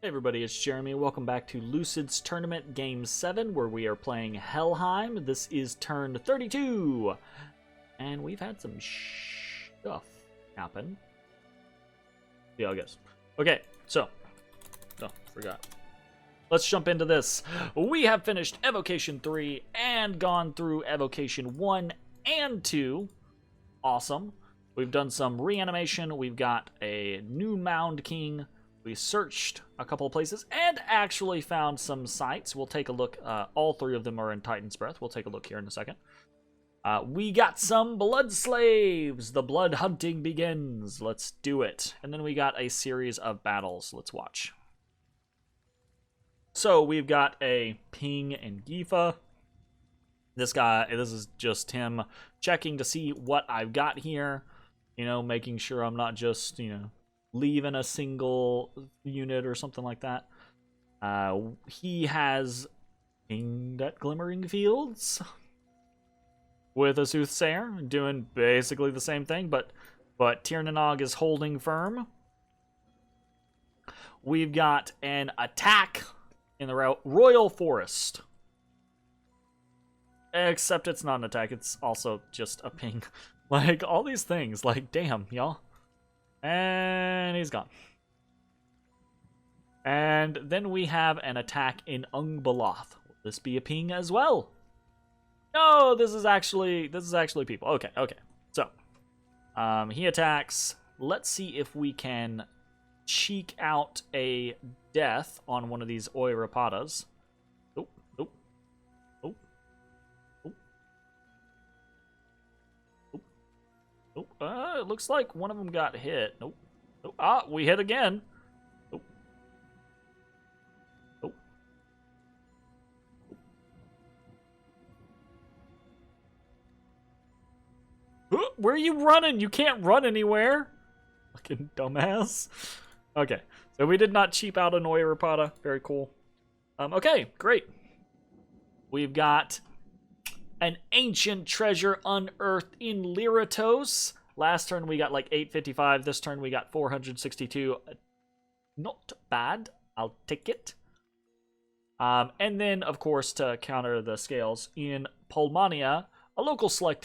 Hey everybody, it's Jeremy. Welcome back to Lucid's Tournament Game 7, where we are playing Helheim. This is turn 32, and we've had some stuff happen. Yeah, I guess. Okay, so, forgot. Let's jump into this. We have finished Evocation 3 and gone through Evocation 1 and 2. Awesome. We've done some reanimation. We've got a new Mound King. We searched a couple of places and actually found some sites. We'll take a look. All three of them are in Titan's Breath. We'll take a look here in a second. We got some blood slaves. The blood hunting begins. Let's do it. And then we got a series of battles. Let's watch. So we've got a Ping and Gifa. This is just him checking to see what I've got here. You know, making sure I'm not just, leaving a single unit or something like that. He has pinged at Glimmering Fields with a Soothsayer, doing basically the same thing, but Tirnanog is holding firm. We've got an attack in the Royal Forest. Except it's not an attack, it's also just a ping. Like, all these things, like, damn, y'all. And he's gone. And then we have an attack in Ungbaloth. Will this be a ping as well? No, this is actually people. Okay. So, he attacks. Let's see if we can cheek out a death on one of these Oirapatas. It looks like one of them got hit. Nope. We hit again. Where are you running? You can't run anywhere. Fucking dumbass. Okay, so we did not cheap out an Oirapata. Very cool. Okay, great. We've got an ancient treasure unearthed in Lyratos. Last turn we got like 855. This turn we got 462. Not bad. I'll take it. And then, of course, to counter the scales, in Pulmonia, a local a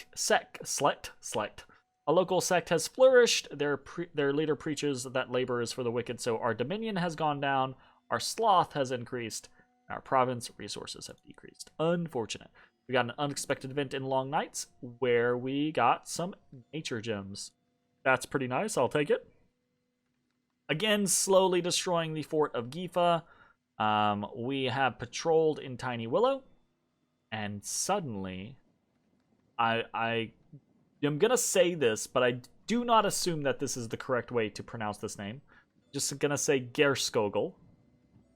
local sect has flourished. Their leader preaches that labor is for the wicked, so our dominion has gone down, our sloth has increased, and our province resources have decreased. Unfortunate. We got an unexpected event in Long Nights where we got some nature gems. That's pretty nice. I'll take it. Again, slowly destroying the fort of Gifa. We have patrolled in Tiny Willow. And suddenly, I am going to say this, but I do not assume that this is the correct way to pronounce this name. Just going to say Gerskogel.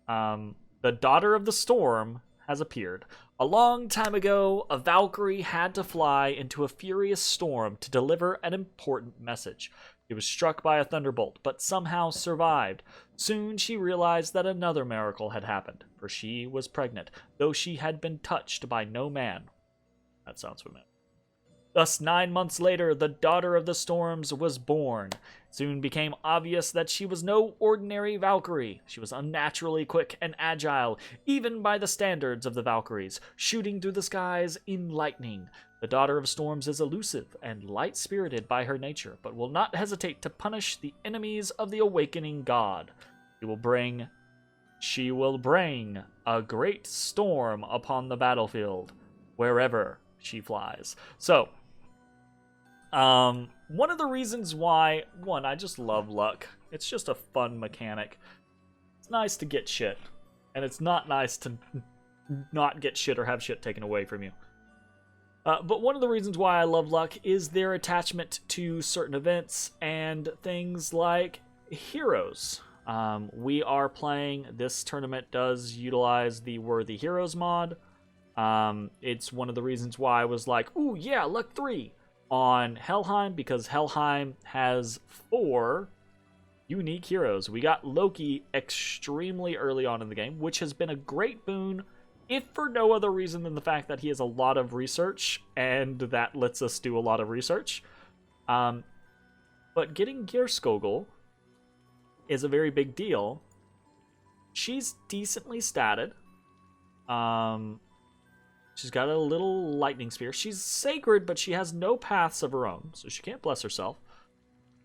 The daughter of the storm has appeared. A long time ago, a Valkyrie had to fly into a furious storm to deliver an important message. She was struck by a thunderbolt, but somehow survived. Soon she realized that another miracle had happened, for she was pregnant, though she had been touched by no man. That sounds familiar. Thus, 9 months later, the daughter of the storms was born. It soon became obvious that she was no ordinary Valkyrie. She was unnaturally quick and agile, even by the standards of the Valkyries, shooting through the skies in lightning. The daughter of storms is elusive and light-spirited by her nature, but will not hesitate to punish the enemies of the awakening god. She will bring a great storm upon the battlefield, wherever she flies. So, one of the reasons why, I just love luck. It's just a fun mechanic. It's nice to get shit, and it's not nice to not get shit or have shit taken away from you. But one of the reasons why I love luck is their attachment to certain events and things like heroes. We are playing, this tournament does utilize the Worthy Heroes mod. It's one of the reasons why I was like, ooh yeah, luck 3 on Helheim, because Helheim has 4 unique heroes. We got Loki extremely early on in the game, which has been a great boon, if for no other reason than the fact that he has a lot of research, and that lets us do a lot of research. But getting Gerskogel is a very big deal, she's decently statted. She's got a little lightning spear. She's sacred, but she has no paths of her own, so she can't bless herself.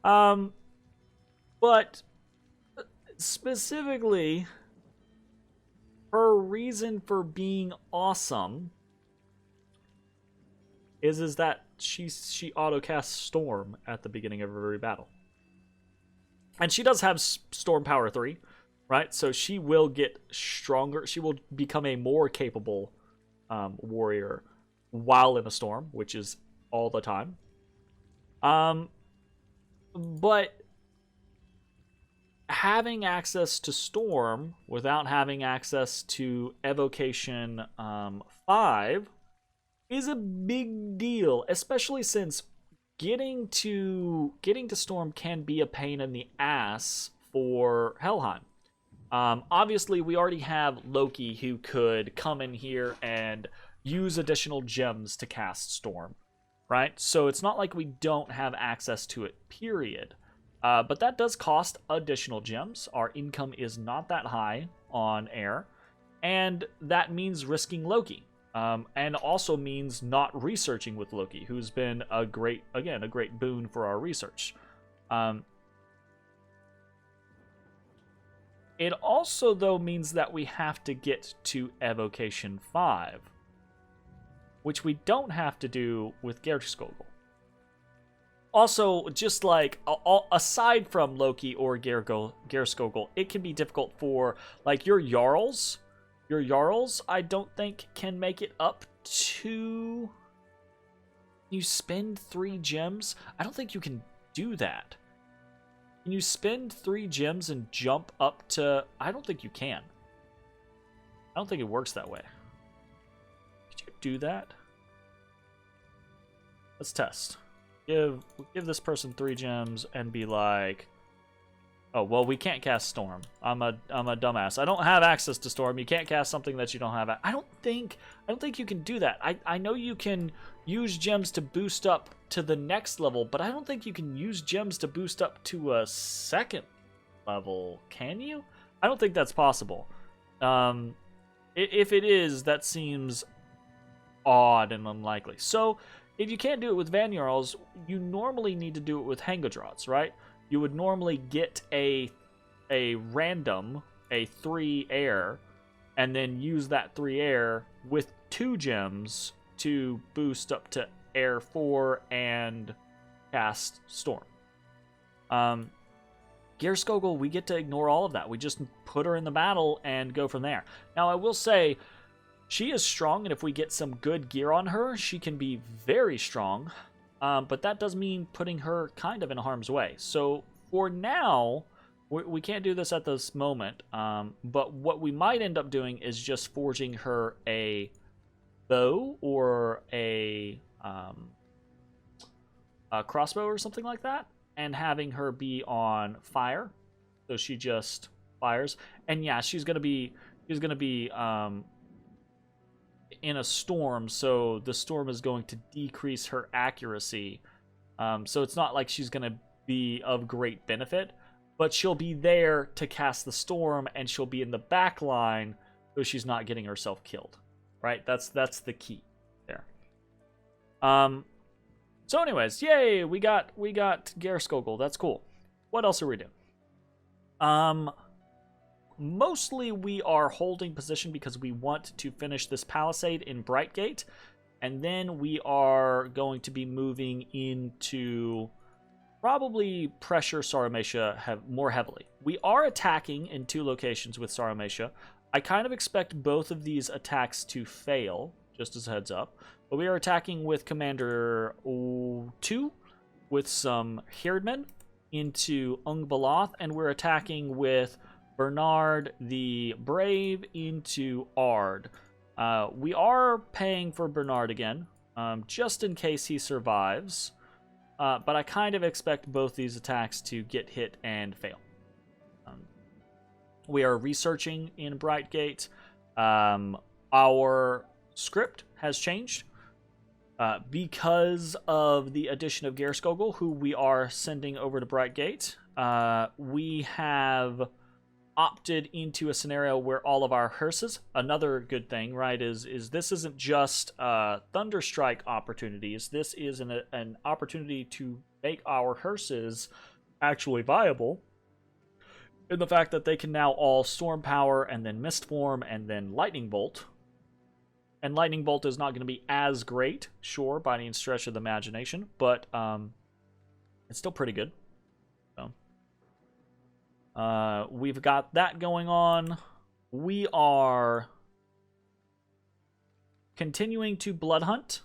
But specifically, her reason for being awesome is that she auto-casts Storm at the beginning of every battle. And she does have Storm Power 3, right? So she will get stronger. She will become a more capable warrior while in a storm, which is all the time. But having access to Storm without having access to Evocation 5 is a big deal, especially since getting to Storm can be a pain in the ass for Helheim. Obviously, we already have Loki who could come in here and use additional gems to cast Storm, right? So it's not like we don't have access to it, period. But that does cost additional gems. Our income is not that high on air, and that means risking Loki. And also means not researching with Loki, who's been a great boon for our research. It also, though, means that we have to get to Evocation 5, which we don't have to do with Gerskogel. Also, just like, aside from Loki or Gerskogel, it can be difficult for, like, your Jarls. Your Jarls, I don't think, can make it up to... You spend 3 gems? I don't think you can do that. Can you spend 3 gems and jump up to... I don't think you can. I don't think it works that way. Could you do that? Let's test. Give this person 3 gems and be like... Oh, well, we can't cast Storm. I'm a dumbass. I don't have access to Storm. You can't cast something that you don't have. I don't think you can do that. I know you can use gems to boost up to the next level, but I don't think you can use gems to boost up to a second level. Can you? I don't think that's possible. If it is, that seems odd and unlikely. So, if you can't do it with Van Jarls, you normally need to do it with Hangodrots, right? You would normally get a random, a 3 air, and then use that 3 air with 2 gems to boost up to air 4 and cast Storm. Gerskogel, we get to ignore all of that. We just put her in the battle and go from there. Now, I will say, she is strong, and if we get some good gear on her, she can be very strong. But that does mean putting her kind of in harm's way. So for now, we can't do this at this moment. But what we might end up doing is just forging her a bow or a crossbow or something like that, and having her be on fire. So she just fires. And yeah, she's gonna be in a storm, so the storm is going to decrease her accuracy. So it's not like she's going to be of great benefit, but she'll be there to cast the storm, and she'll be in the back line, so she's not getting herself killed. Right? That's the key there. So anyways, yay, we got Gerskogel. That's cool. What else are we doing? Mostly we are holding position because we want to finish this palisade in Brightgate, and then we are going to be moving into probably pressure Sarmatia more heavily. We are attacking in 2 locations with Sarmatia. I kind of expect both of these attacks to fail, just as a heads up, but we are attacking with Commander 2 with some Herdmen into Ungbaloth, and we're attacking with Bernard the Brave into Ard. We are paying for Bernard again, just in case he survives. But I kind of expect both these attacks to get hit and fail. We are researching in Brightgate. Our script has changed because of the addition of Gerskogel, who we are sending over to Brightgate. We have opted into a scenario where all of our hearses, another good thing, right, is this isn't just Thunderstrike opportunities. This is an opportunity to make our hearses actually viable in the fact that they can now all Storm Power and then Mist Form and then Lightning Bolt. And Lightning Bolt is not going to be as great, sure, by any stretch of the imagination, but it's still pretty good. So, we've got that going on. We are continuing to blood hunt.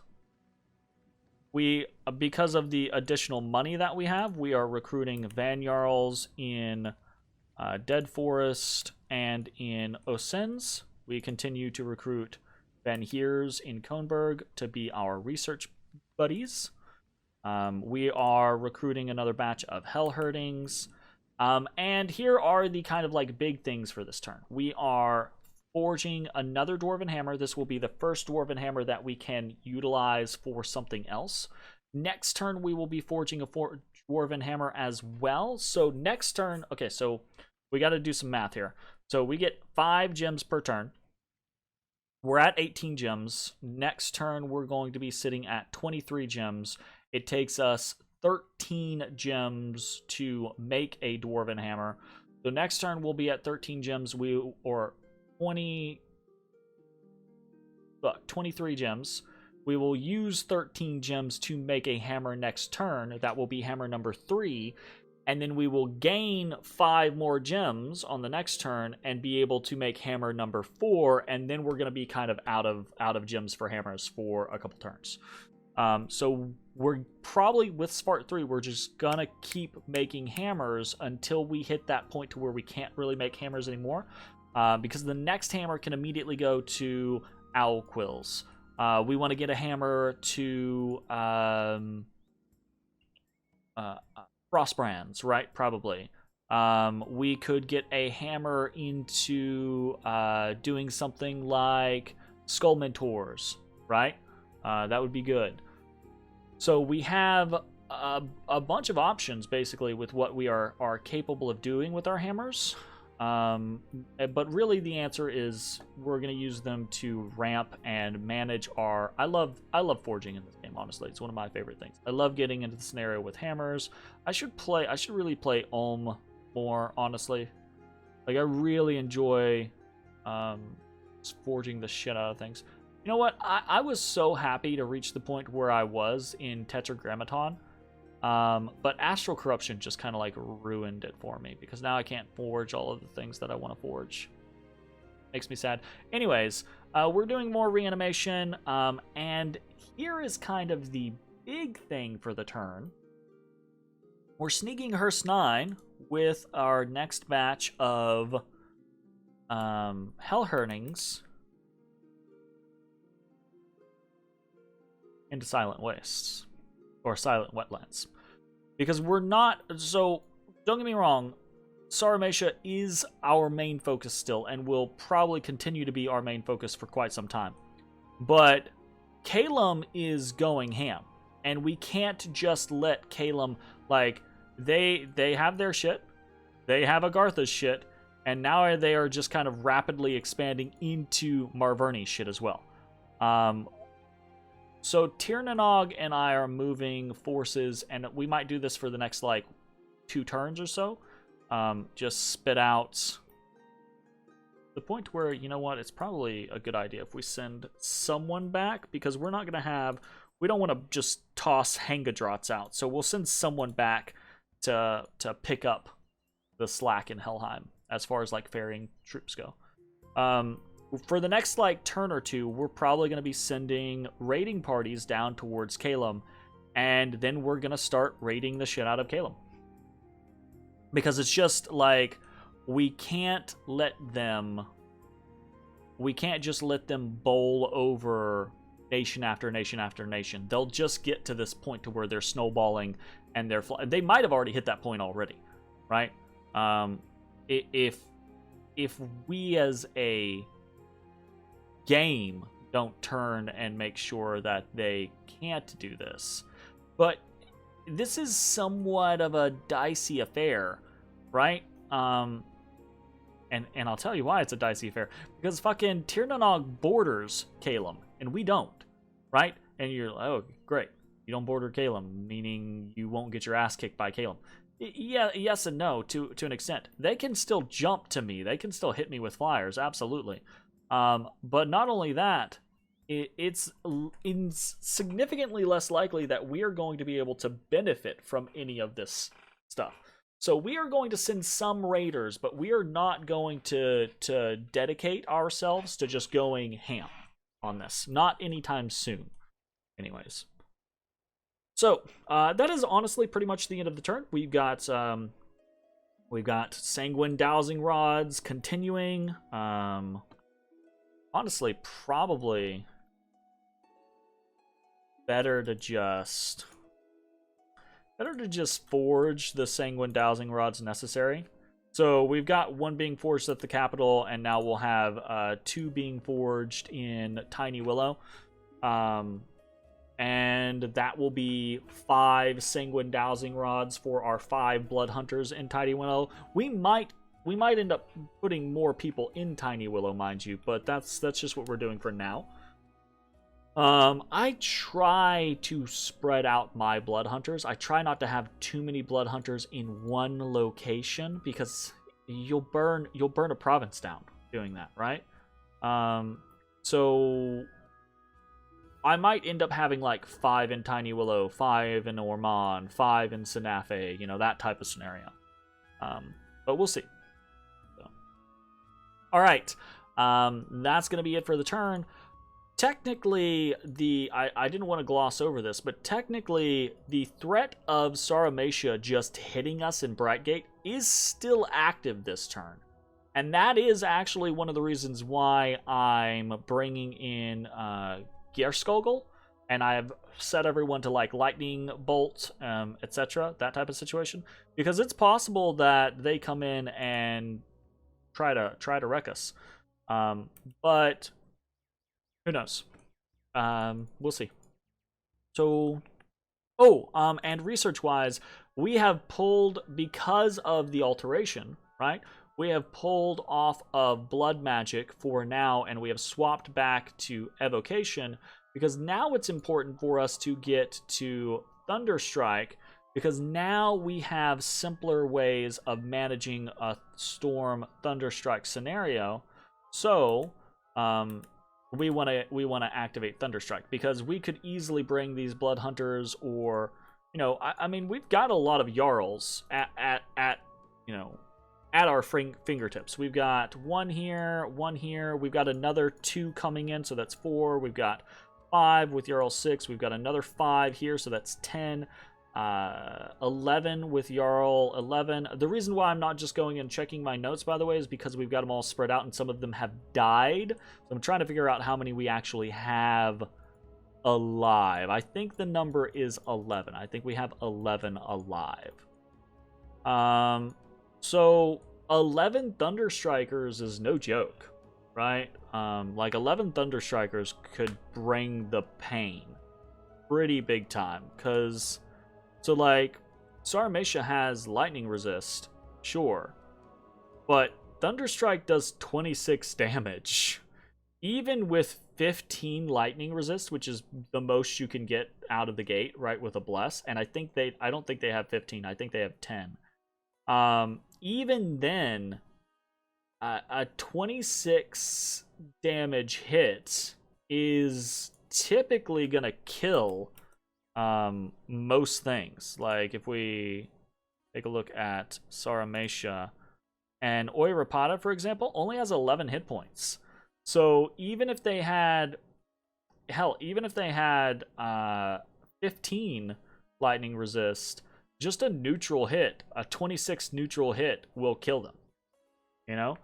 Because of the additional money that we have, we are recruiting Van Jarls in Dead Forest and in Osens. We continue to recruit Van Heers in Koenberg to be our research buddies. We are recruiting another batch of Hellherdings. And here are the kind of like big things for this turn. We are forging another Dwarven Hammer. This will be the first Dwarven Hammer that we can utilize for something else. Next turn, we will be forging a Dwarven Hammer as well. So next turn, okay, so we got to do some math here. So we get 5 gems per turn. We're at 18 gems. Next turn, we're going to be sitting at 23 gems. It takes us 13 gems to make a Dwarven Hammer. So next turn, we'll be at 13 gems. 23 gems. We will use 13 gems to make a hammer next turn. That will be hammer number 3. And then we will gain 5 more gems on the next turn and be able to make hammer number 4. And then we're going to be kind of out of gems for hammers for a couple turns. So we're probably, with Spart 3, we're just going to keep making hammers until we hit that point to where we can't really make hammers anymore. Because the next hammer can immediately go to Owl Quills. We want to get a hammer to Frostbrands, right? Probably. We could get a hammer into doing something like Skull Mentors, right? That would be good. So we have a bunch of options, basically, with what we are capable of doing with our hammers. But really the answer is we're going to use them to ramp and manage our... I love forging in this game, honestly. It's one of my favorite things. I love getting into the scenario with hammers. I should really play Olm more, honestly. Like, I really enjoy forging the shit out of things. You know what? I was so happy to reach the point where I was in Tetragrammaton. But Astral Corruption just kind of like ruined it for me, because now I can't forge all of the things that I want to forge. Makes me sad. Anyways, we're doing more reanimation, and here is kind of the big thing for the turn. We're sneaking Hearse 9 with our next batch of Hellherdings into Silent Wastes, or Silent Wetlands. Because we're not... So, don't get me wrong, Saramatia is our main focus still, and will probably continue to be our main focus for quite some time. But Calum is going ham, and we can't just let Calum... Like, they have their shit, they have Agartha's shit, and now they are just kind of rapidly expanding into Marverni's shit as well. So Tirnanog and I are moving forces, and we might do this for the next, like, 2 turns or so. Just spit out the point where, you know what, it's probably a good idea if we send someone back, because we're not going to have... We don't want to just toss Hangadrots out, so we'll send someone back to pick up the slack in Helheim, as far as, like, ferrying troops go. For the next, like, turn or two, we're probably going to be sending raiding parties down towards Calum, and then we're going to start raiding the shit out of Calum. Because it's just, like, we can't just let them bowl over nation after nation after nation. They'll just get to this point to where they're snowballing, and they might have already hit that point already, right? If we as a game don't turn and make sure that they can't do this. But this is somewhat of a dicey affair, right? And I'll tell you why it's a dicey affair. Because fucking Tirnanog borders Kalem, and we don't, right? And you're like, oh, great. You don't border Kalem, meaning you won't get your ass kicked by Kalem. Yeah, yes and no to an extent. They can still jump to me. They can still hit me with flyers, absolutely. But not only that, it's significantly less likely that we are going to be able to benefit from any of this stuff. So we are going to send some raiders, but we are not going to dedicate ourselves to just going ham on this. Not anytime soon. Anyways. So, that is honestly pretty much the end of the turn. We've got Sanguine Dowsing Rods continuing. Honestly, probably better to just forge the Sanguine Dowsing Rods necessary. So we've got one being forged at the capital, and now we'll have 2 being forged in Tiny Willow. And that will be 5 Sanguine Dowsing Rods for our 5 Blood Hunters in Tiny Willow. We might end up putting more people in Tiny Willow, mind you, but that's just what we're doing for now. I try to spread out my Blood Hunters. I try not to have too many Blood Hunters in one location, because you'll burn a province down doing that, right? So I might end up having like 5 in Tiny Willow, 5 in Ormond, 5 in Sanafe, you know, that type of scenario. But we'll see. So. All right, that's gonna be it for the turn. Technically, I didn't want to gloss over this, but technically, the threat of Saramatia just hitting us in Brightgate is still active this turn. And that is actually one of the reasons why I'm bringing in Gearskogel, and I've set everyone to like Lightning Bolt, etc., that type of situation. Because it's possible that they come in and try to wreck us. But who knows? We'll see. So, and research-wise, we have pulled, because of the alteration, right? We have pulled off of Blood Magic for now, and we have swapped back to Evocation, because now it's important for us to get to Thunderstrike, because now we have simpler ways of managing a Storm Thunderstrike scenario. So, we want to activate Thunderstrike, because we could easily bring these Blood Hunters, or, you know, I mean, we've got a lot of Jarls at our fingertips. We've got one here. We've got another 2 coming in, so that's 4. We've got 5 with Jarl 6. We've got another 5 here, so that's 10. 11 with Jarl 11. The reason why I'm not just going and checking my notes, by the way, is because we've got them all spread out and some of them have died. So I'm trying to figure out how many we actually have alive. I think the number is 11. I think we have 11 alive. So 11 Thunderstrikers is no joke, right? Like 11 Thunderstrikers could bring the pain pretty big time, because so like Saramatia has lightning resist, sure, but Thunderstrike does 26 damage. Even with 15 lightning resist, which is the most you can get out of the gate, right, with a bless, and I don't think they have 15, I think they have 10. Even then, a 26 damage hit is typically gonna kill most things. Like if we take a look at Saramatia, and Oirapata, for example, only has 11 hit points. So even if they had 15 lightning resist, just a neutral hit, a 26 neutral hit will kill them, you know?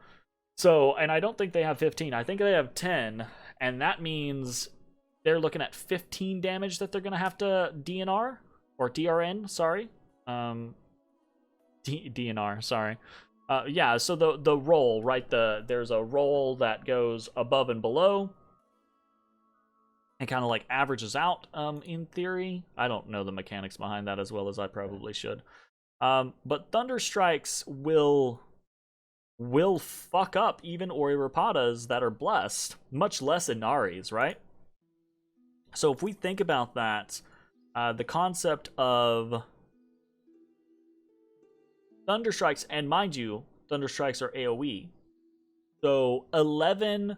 So, and I don't think they have 15. I think they have 10, and that means they're looking at 15 damage that they're going to have to DNR, or DRN, sorry. DNR, sorry. Yeah, so the roll, right? There's a roll that goes above and below. It kind of like averages out, in theory. I don't know the mechanics behind that as well as I probably should. But Thunderstrikes will will fuck up even Orirepadas that are blessed, much less Inaris, right? So if we think about that, the concept of Thunder Strikes, and mind you, Thunder Strikes are AoE. So 11,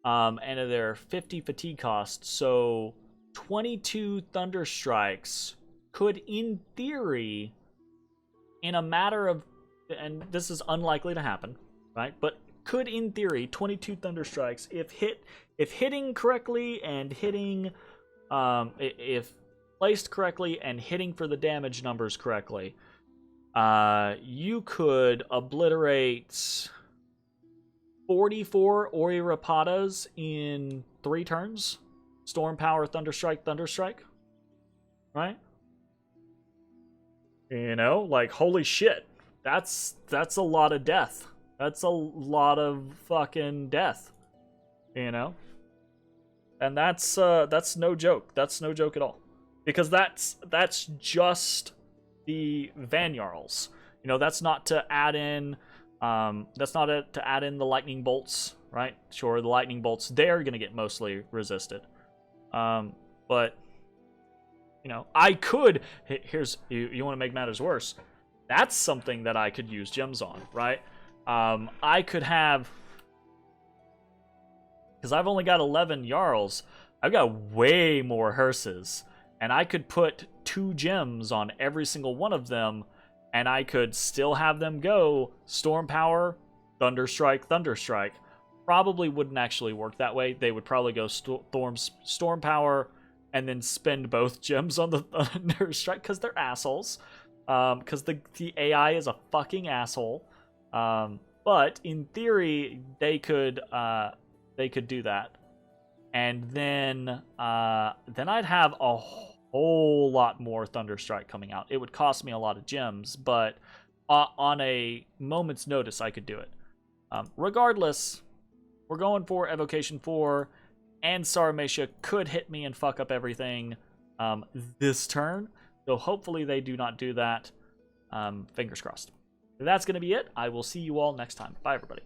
and they're 50 fatigue cost, so 22 Thunder Strikes could, in theory, in a matter of, and this is unlikely to happen, right? But could, in theory, 22 Thunder Strikes, if hitting correctly and hitting, if placed correctly and hitting for the damage numbers correctly, you could obliterate 44 Orirepadas in 3 turns. Storm Power, Thunder Strike, right? You know, like, holy shit. That's a lot of death. That's a lot of fucking death. You know? And that's no joke. That's no joke at all. Because that's just the Van Jarls. You know, that's not to add in to add in the lightning bolts, right? Sure, the lightning bolts, they're gonna get mostly resisted. But you know, I could, here's, you want to make matters worse, that's something that I could use gems on, right? I could have, because I've only got 11 Jarls, I've got way more hearses, and I could put 2 gems on every single one of them, and I could still have them go Storm Power, Thunder Strike. Probably wouldn't actually work that way. They would probably go Storm Power, and then spend both gems on the Thunder Strike, because they're assholes. Because the AI is a fucking asshole. But in theory, they could do that, and then I'd have a whole lot more Thunder Strike coming out. It would cost me a lot of gems, but on a moment's notice, I could do it. Regardless, we're going for Evocation 4, and Sarmatia could hit me and fuck up everything this turn. So hopefully they do not do that. Fingers crossed. That's going to be it. I will see you all next time. Bye, everybody.